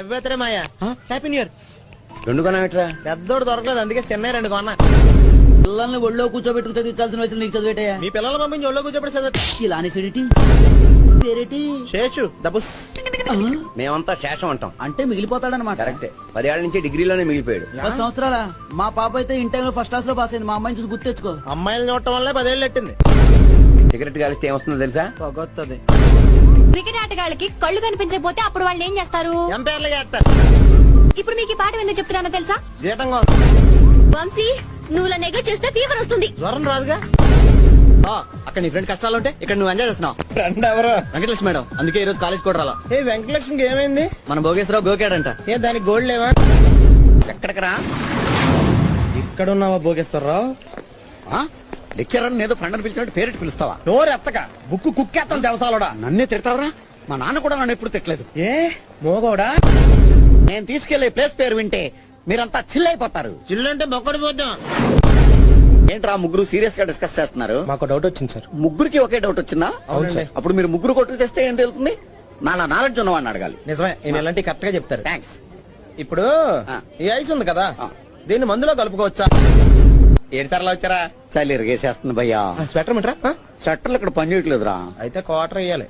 అవ్వేతరే మాయా happy new year. రెండు కొనవేట్రా? పెద్దోడు దొరకలేదు, అందుకే చిన్న 2 కొన్నా. పిల్లల్ని ఒళ్ళో కూర్చోబెట్టుకు చదివించాల్సిన వయసులో నీకు చదివేటయా? మీ పిల్లలు పంపించి ఒళ్ళో కూర్చోబెట్టి చదువు. ఇలా అనేసేటి పేరేటి? శేషు దబుస్. మేమంతా శేషం అంటాం. అంటే మిగిలిపోతాడనమాట. కరెక్టే. 10 ఏళ్ల నుంచి డిగ్రీలోనే మిగిలిపోయాడు. 10 సంవత్సరాలా? మా పాప అయితే ఇన్ టైంలో ఫస్ట్ క్లాస్ లో పాస్ అయింది. మా అమ్మాయిని చూసి గుర్తు తెచ్చుకో. అమ్మాయిలు చూడటం వల్లే 10 ఏళ్ళు ఎట్టింది. సిగరెట్ కాలిస్తే ఏమొస్తుందో తెలుసా? పొగొత్తది. క్రికెట్ ఆటగాళ్ళకి కళ్ళు కనిపించకపోతే అప్పుడు వాళ్ళు ఏం చేస్తారు? ఎంపైర్లు చేస్తారు. ఇప్పుడు మీకు ఈ పాఠం ఎందుకు చెప్తున్నానో తెలుసా? జీతంగా వంశీ, నువ్వు ఇలా నెగ్లెక్ట్ చేస్తే ఫీవర్ వస్తుంది. జ్వరం రాదుగా. అక్కడ నీ ఫ్రెండ్ కష్టాలు ఉంటే ఇక్కడ నువ్వు ఎంజాయ్ చేస్తున్నావు. ఫ్రెండ్ ఎవరు? వెంకటలక్ష్మి మేడం. అందుకే ఈ రోజు కాలేజ్ కూడా రాలా. ఏ వెంకటలక్ష్మికి ఏమైంది? మన భోగేశ్వరరావు గోకాడంట. ఏ దానికి గోల్డ్ లేవా? ఎక్కడికి రా? ఇక్కడ ఉన్నావా భోగేశ్వరరావు? లెక్చరర్ ఏదో ఫ్రెండ్ అని పిలిచినట్టు పేరెట్టి పిలుస్తావా? నోరు ఎత్తక బుక్కు కుక్కేస్తాను దేవసాలోడా. నన్నే తిడతావరా? మా నాన్న కూడా నన్ను ఎప్పుడు తిట్టలేదు. ఏ మోగోడా? నేను తీసుకెళ్లే ప్లేస్ పేరు వింటే మీరంతా చిల్ అయిపోతారు. చిల్లంటే బొక్కడి పోతాం. ఏంట్రా ముగ్గురు సీరియస్ గా డిస్కస్ చేస్తున్నారు? మాకు డౌట్ వచ్చింది సార్. ముగ్గురికి ఒకే డౌట్ వచ్చిందా? అవును సార్. అప్పుడు మీరు ముగ్గురు కొట్టు చేస్తే ఏం తెలుస్తుంది? నాలా నాలెడ్జ్ ఉన్నవాడిని అడగాలి. నిజమే, ఈయన ఇలాంటి కరెక్ట్ గా చెప్తారు. థ్యాంక్స్. ఇప్పుడు ఆ. ఈ ఐస్ ఉంది కదా, ఆ. దీన్ని మందులో కలుపుకోవచ్చా? ఏడు తరలా వచ్చారా? చలి ఇరిగేసేస్తుంది భయ్యా. స్వెటర్ మిట్రా? షట్టర్లు ఇక్కడ పని చేయట్లేదురా. అయితే క్వార్టర్ వేయాలి.